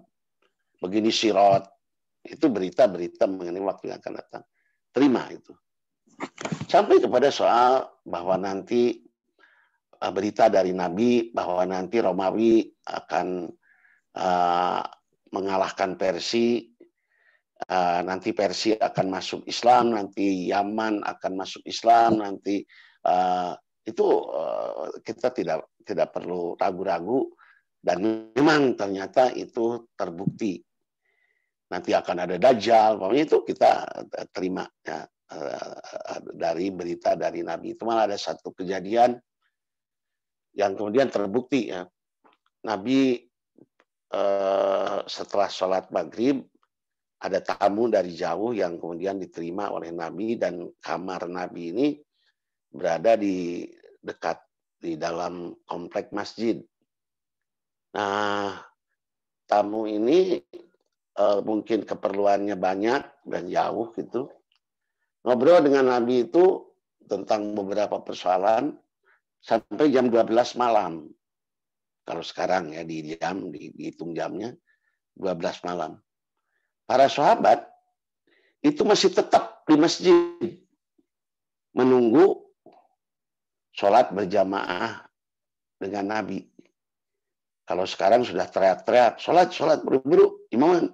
begini sirat, itu berita-berita mengenai waktu yang akan datang. Terima itu. Sampai kepada soal bahwa nanti berita dari Nabi bahwa nanti Romawi akan mengalahkan Persia, nanti Persia akan masuk Islam, nanti Yaman akan masuk Islam, nanti itu kita tidak perlu ragu-ragu, dan memang ternyata itu terbukti. Nanti akan ada Dajjal, pokoknya itu kita terima ya, dari berita dari Nabi. Itu malah ada satu kejadian yang kemudian terbukti ya. Nabi setelah sholat maghrib ada tamu dari jauh yang kemudian diterima oleh Nabi, dan kamar Nabi ini berada di dekat di dalam komplek masjid. Nah, tamu ini mungkin keperluannya banyak dan jauh gitu. Ngobrol dengan Nabi itu tentang beberapa persoalan, sampai jam 12 malam. Kalau sekarang ya dihitung jamnya 12 malam. Para sahabat itu masih tetap di masjid menunggu sholat berjamaah dengan Nabi. Kalau sekarang sudah teriak-teriak, sholat, buru-buru, imaman,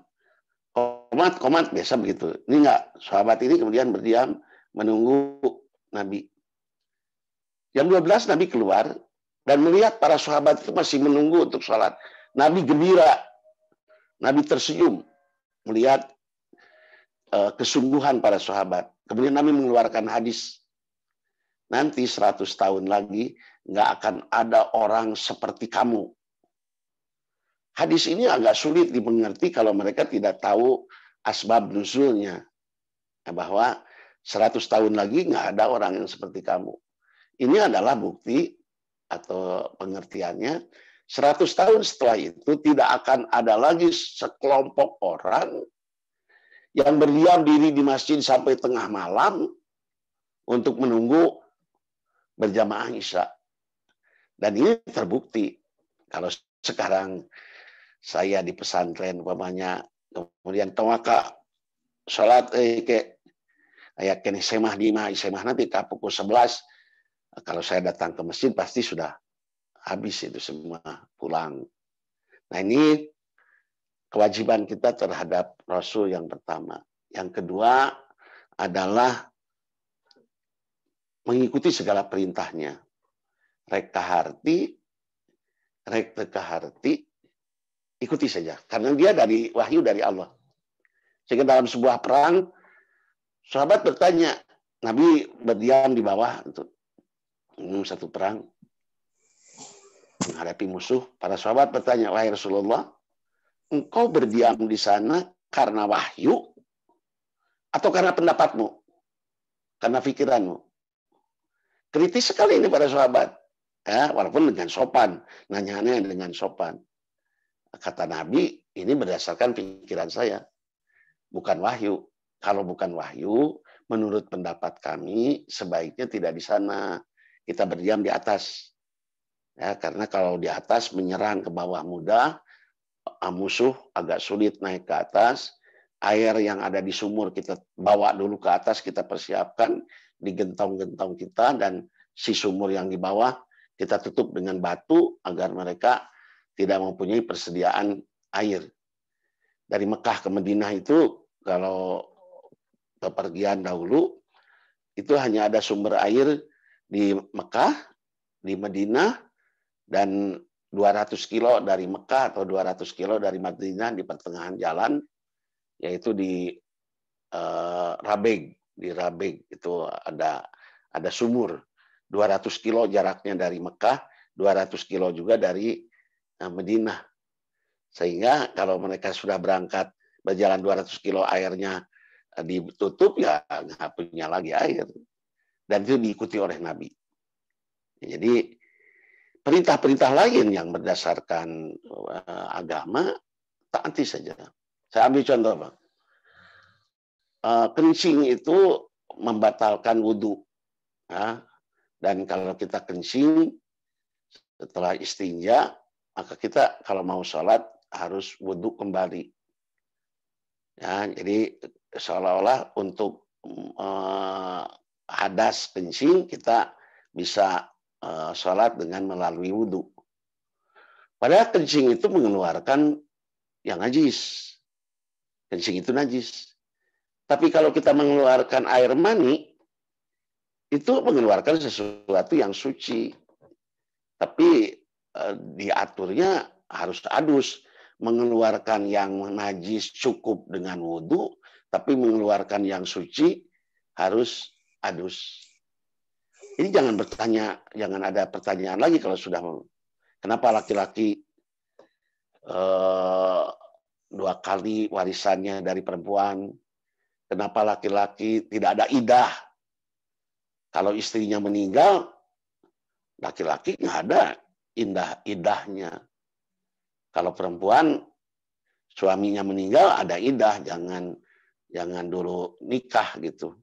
komat, biasa begitu. Ini enggak, sahabat ini kemudian berdiam menunggu Nabi. Jam 12 Nabi keluar dan melihat para sahabat itu masih menunggu untuk sholat. Nabi gembira, Nabi tersenyum melihat kesungguhan para sahabat. Kemudian Nabi mengeluarkan hadis. Nanti 100 tahun lagi nggak akan ada orang seperti kamu. Hadis ini agak sulit dimengerti kalau mereka tidak tahu asbab nuzulnya. Bahwa 100 tahun lagi nggak ada orang yang seperti kamu. Ini adalah bukti atau pengertiannya. 100 tahun setelah itu tidak akan ada lagi sekelompok orang yang berdiam diri di masjid sampai tengah malam untuk menunggu berjamaah Isya. Dan ini terbukti. Kalau sekarang saya di pesantren umpamanya, kemudian tawaka salat kayak kene semah nanti ke pukul 11. Kalau saya datang ke masjid pasti sudah habis itu semua, pulang. Nah, ini kewajiban kita terhadap Rasul yang pertama. Yang kedua adalah mengikuti segala perintahnya. Rek kaharti, ikuti saja. Karena dia dari wahyu dari Allah. Sehingga dalam sebuah perang, sahabat bertanya, Nabi berdiam di bawah untuk satu perang menghadapi musuh. Para sahabat bertanya, wahai Rasulullah, engkau berdiam di sana karena wahyu atau karena pendapatmu? Karena pikiranmu? Kritis sekali ini para sahabat. Ya, walaupun dengan sopan. Nanyanya dengan sopan. Kata Nabi, ini berdasarkan pikiran saya. Bukan wahyu. Kalau bukan wahyu, menurut pendapat kami, sebaiknya tidak di sana. Kita berdiam di atas. Ya, karena kalau di atas menyerang ke bawah mudah, musuh agak sulit naik ke atas. Air yang ada di sumur kita bawa dulu ke atas, kita persiapkan di gentong-gentong kita, dan si sumur yang di bawah kita tutup dengan batu agar mereka tidak mempunyai persediaan air. Dari Mekah ke Madinah itu, kalau bepergian dahulu, itu hanya ada sumber air di Mekah, di Madinah, dan 200 kilo dari Mekah atau 200 kilo dari Madinah di pertengahan jalan, yaitu di Rabeg. Di Rabeg itu ada sumur. 200 kilo jaraknya dari Mekah, 200 kilo juga dari Madinah. Sehingga kalau mereka sudah berangkat berjalan 200 kilo airnya ditutup, ya nggak punya lagi air. Dan itu diikuti oleh Nabi. Jadi perintah-perintah lain yang berdasarkan agama, taati saja. Saya ambil contoh, Bang. Kencing itu membatalkan wudhu. Ya. Dan kalau kita kencing setelah istinja, maka kita kalau mau sholat harus wudhu kembali. Ya, jadi seolah-olah untuk hadas kencing kita bisa sholat dengan melalui wudhu. Padahal kencing itu mengeluarkan yang najis. Kencing itu najis. Tapi kalau kita mengeluarkan air mani, itu mengeluarkan sesuatu yang suci. Tapi diaturnya harus adus. Mengeluarkan yang najis cukup dengan wudhu, tapi mengeluarkan yang suci harus adus. Ini jangan ada pertanyaan lagi kalau sudah kenapa laki-laki 2 kali warisannya dari perempuan, kenapa laki-laki tidak ada idah. Kalau istrinya meninggal, laki-laki nggak ada idahnya. Kalau perempuan suaminya meninggal ada idah, jangan dulu nikah gitu.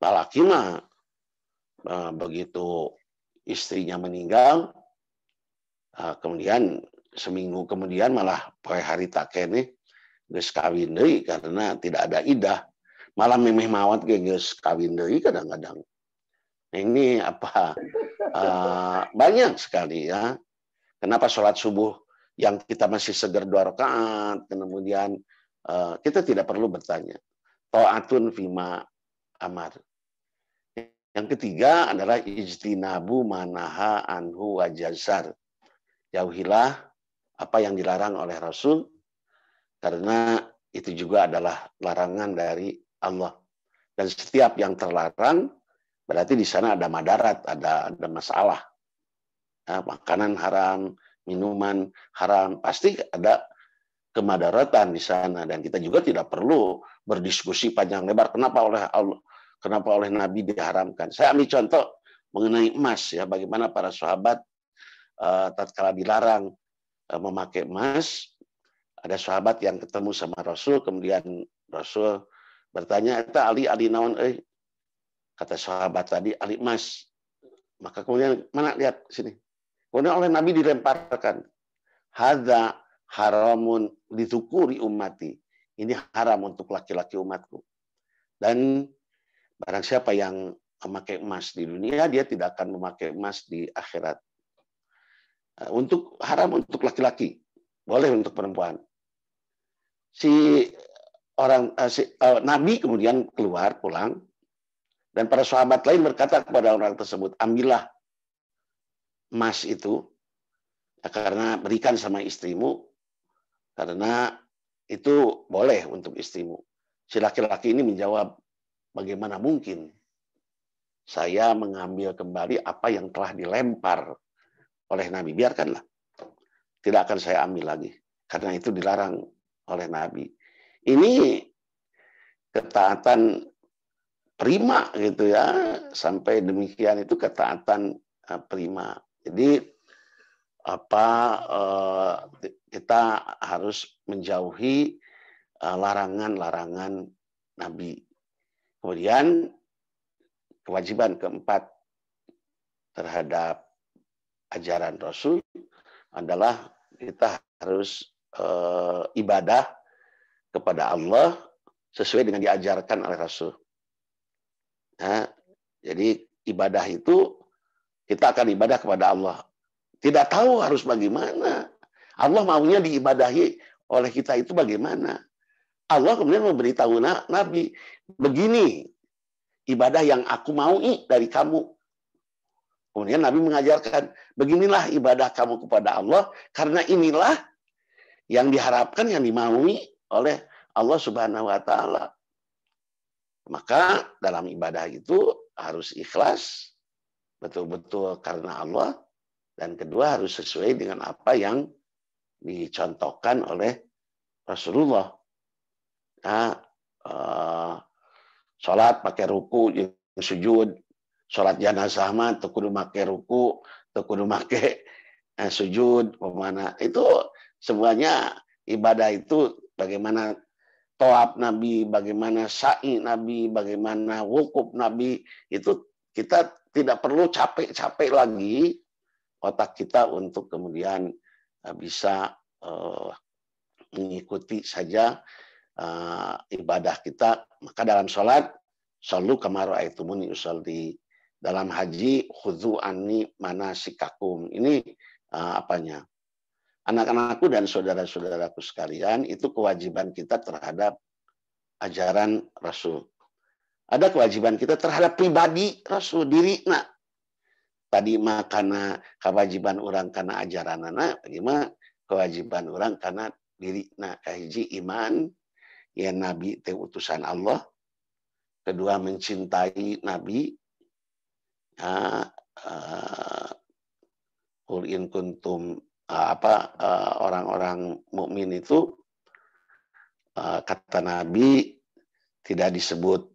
Laki mah begitu istrinya meninggal, kemudian seminggu kemudian malah poe hari takene geus kawin deui karena tidak ada idah. Malah memeh mawat ge geus kawin deui kadang-kadang. Nah, ini apa banyak sekali ya. Kenapa sholat subuh yang kita masih segar 2 rakaat, kemudian kita tidak perlu bertanya. Ta'atun fima amar. Yang ketiga adalah ijtinabu manaha anhu wajazar. Jauhilah apa yang dilarang oleh Rasul, karena itu juga adalah larangan dari Allah. Dan setiap yang terlarang, berarti di sana ada madarat, ada masalah. Ya, makanan haram, minuman haram, pasti ada kemadaratan di sana. Dan kita juga tidak perlu berdiskusi panjang lebar, kenapa oleh Nabi diharamkan. Saya ambil contoh mengenai emas, ya, bagaimana para sahabat tatkala dilarang memakai emas. Ada sahabat yang ketemu sama Rasul, kemudian Rasul bertanya, "Eta Ali naon euy?" Kata sahabat tadi, "Ali emas." Maka kemudian, "Mana, lihat sini." Kemudian oleh Nabi dilemparkan, "Hadza haramun lidzukuri ummati." Ini haram untuk laki-laki umatku. Dan barang siapa yang memakai emas di dunia, dia tidak akan memakai emas di akhirat. Haram untuk laki-laki, boleh untuk perempuan. Nabi kemudian pulang, dan para sahabat lain berkata kepada orang tersebut, "Ambillah emas itu, karena berikan sama istrimu, karena itu boleh untuk istrimu." Si laki-laki ini menjawab, "Bagaimana mungkin saya mengambil kembali apa yang telah dilempar oleh Nabi? Biarkanlah, tidak akan saya ambil lagi, karena itu dilarang oleh Nabi." Ini ketaatan prima gitu ya, sampai demikian itu ketaatan prima. Jadi kita harus menjauhi larangan-larangan Nabi. Kemudian kewajiban keempat terhadap ajaran Rasul adalah kita harus ibadah kepada Allah sesuai dengan diajarkan oleh Rasul. Nah, jadi ibadah itu kita akan ibadah kepada Allah. Tidak tahu harus bagaimana. Allah maunya diibadahi oleh kita itu bagaimana. Allah kemudian memberitahu Nabi, "Begini ibadah yang aku mau dari kamu." Kemudian Nabi mengajarkan, "Beginilah ibadah kamu kepada Allah, karena inilah yang diharapkan, yang dimaui oleh Allah Subhanahu wa Ta'ala." Maka dalam ibadah itu harus ikhlas, betul-betul karena Allah, dan kedua harus sesuai dengan apa yang dicontohkan oleh Rasulullah. Nah, sholat pakai ruku, sujud, sholat jenazah mah teu kudu make ruku, teu kudu make sujud, mana itu semuanya ibadah itu. Bagaimana tawaf Nabi, bagaimana sa'i Nabi, bagaimana wukuf Nabi, itu kita tidak perlu capek-capek lagi otak kita untuk kemudian bisa mengikuti saja ibadah kita. Maka dalam sholat, shollu kama ra'aitumuni usolli. Dalam haji, khudzu anni manasikakum. Ini apanya? Anak-anakku dan saudara-saudaraku sekalian, itu kewajiban kita terhadap ajaran Rasul. Ada kewajiban kita terhadap pribadi Rasul, diri. Nah, tadi mah karena kewajiban orang karena ajaran anak, bagaimana kewajiban orang karena diri. Nah, kahiji iman, ya Nabi teh utusan Allah. Kedua, mencintai Nabi. Qul in kuntum orang-orang mukmin itu kata Nabi tidak disebut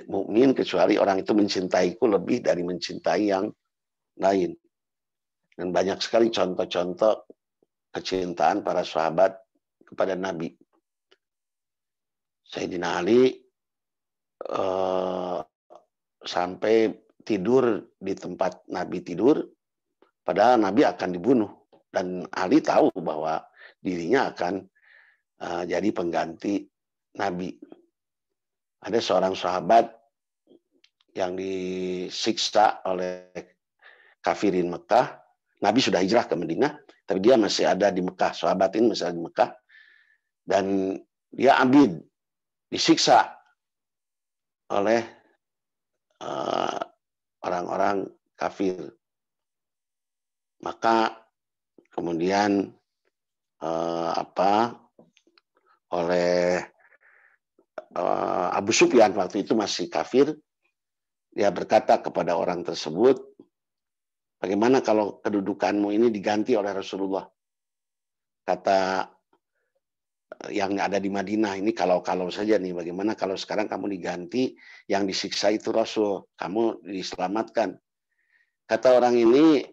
mukmin kecuali orang itu mencintaiku lebih dari mencintai yang lain. Dan banyak sekali contoh-contoh kecintaan para sahabat kepada Nabi. Sayyidina Ali sampai tidur di tempat Nabi tidur, padahal Nabi akan dibunuh. Dan Ali tahu bahwa dirinya akan jadi pengganti Nabi. Ada seorang sahabat yang disiksa oleh kafirin Mekah. Nabi sudah hijrah ke Madinah, tapi dia masih ada di Mekah. Sahabat ini masih ada di Mekah. Dan dia abid, disiksa oleh orang-orang kafir. Maka kemudian oleh Abu Sufyan waktu itu masih kafir, dia berkata kepada orang tersebut, bagaimana kalau kedudukanmu ini diganti oleh Rasulullah? Kata yang ada di Madinah ini kalau saja nih, bagaimana kalau sekarang kamu diganti, yang disiksa itu Rasul, kamu diselamatkan. Kata orang ini,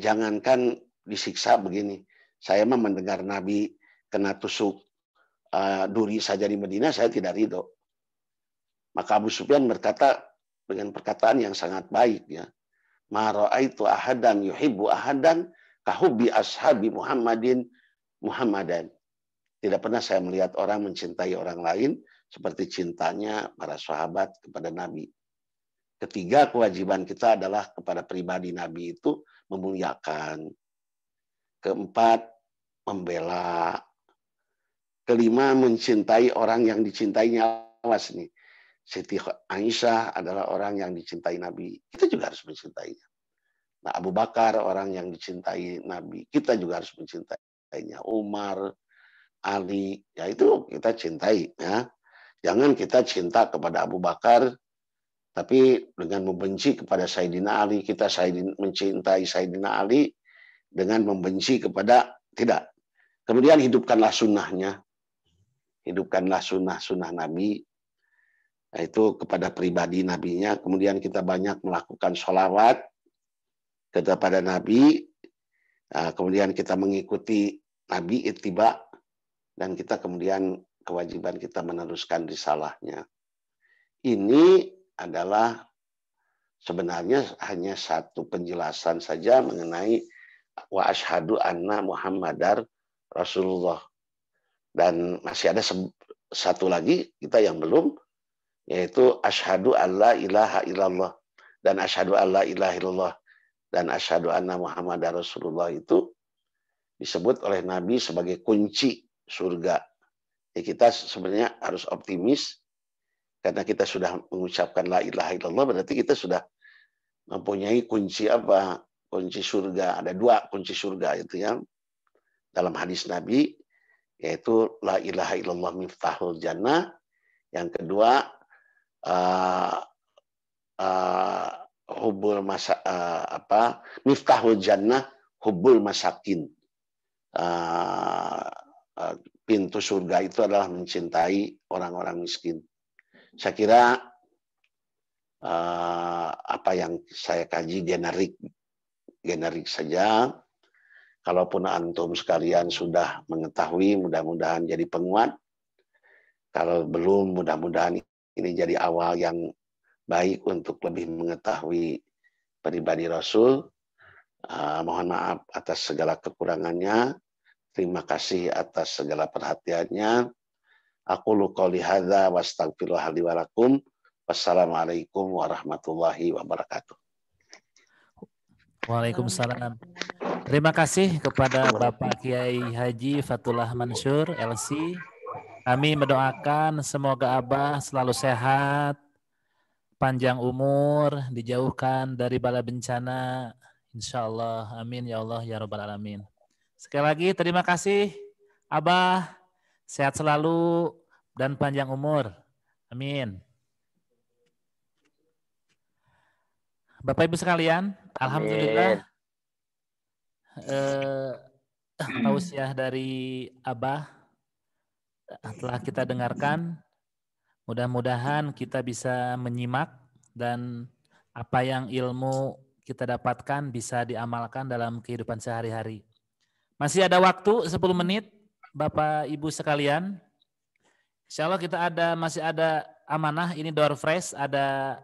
jangankan disiksa begini, saya mah mendengar Nabi kena tusuk duri saja di Madinah, saya tidak ridho. Maka Abu Sufyan berkata dengan perkataan yang sangat baik, ya, ma ra'aitu ahadan yuhibbu ahadan kahubbi ashabi Muhammadin Muhammadan. Tidak pernah saya melihat orang mencintai orang lain seperti cintanya para sahabat kepada Nabi. Ketiga, kewajiban kita adalah kepada pribadi Nabi itu memuliakan. Keempat, membela. Kelima, mencintai orang yang dicintainya. Awas nih, Siti Aisyah adalah orang yang dicintai Nabi. Kita juga harus mencintainya. Nah, Abu Bakar orang yang dicintai Nabi. Kita juga harus mencintainya. Umar, Ali, ya itu kita cintai. Ya. Jangan kita cinta kepada Abu Bakar, tapi dengan membenci kepada Sayyidina Ali. Kita mencintai Sayyidina Ali dengan membenci kepada, tidak. Kemudian hidupkanlah sunnahnya. Hidupkanlah sunnah Nabi, yaitu kepada pribadi Nabinya. Kemudian kita banyak melakukan sholawat kepada Nabi. Kemudian kita mengikuti Nabi, ittiba. Dan kita kemudian kewajiban kita meneruskan risalahnya. Ini adalah sebenarnya hanya satu penjelasan saja mengenai wa asyhadu anna Muhammadar Rasulullah. Dan masih ada satu lagi kita yang belum, yaitu asyhadu alla ilaha illallah dan asyhadu alla ilaha illallah dan asyhadu anna Muhammadar Rasulullah itu disebut oleh Nabi sebagai kunci surga. Ya, kita sebenarnya harus optimis karena kita sudah mengucapkan la ilaha illallah, berarti kita sudah mempunyai kunci apa? Kunci surga. Ada dua kunci surga itu ya. Dalam hadis Nabi, yaitu la ilaha illallah miftahul jannah. Yang kedua miftahul jannah hubbul masakin. Pintu surga itu adalah mencintai orang-orang miskin. Saya kira apa yang saya kaji generik saja. Kalaupun antum sekalian sudah mengetahui, mudah-mudahan jadi penguat. Kalau belum, mudah-mudahan ini jadi awal yang baik untuk lebih mengetahui pribadi Rasul. Mohon maaf atas segala kekurangannya. Terima kasih atas segala perhatiannya. Aqulu qouli hadza wa astaghfirullah li wa lakum. Wassalamualaikum warahmatullahi wabarakatuh. Waalaikumsalam. Terima kasih kepada Bapak Kiai Haji Fatullah Mansur, LC. Kami mendoakan semoga Abah selalu sehat, panjang umur, dijauhkan dari bala bencana. Insya Allah. Amin ya Allah ya Rabbal Alamin. Sekali lagi terima kasih Abah. Sehat selalu dan panjang umur. Amin. Bapak Ibu sekalian, alhamdulillah tausiah dari Abah telah kita dengarkan. Mudah-mudahan kita bisa menyimak dan apa yang ilmu kita dapatkan bisa diamalkan dalam kehidupan sehari-hari. Masih ada waktu 10 menit Bapak Ibu sekalian. Insya Allah kita masih ada amanah, ini door fresh, ada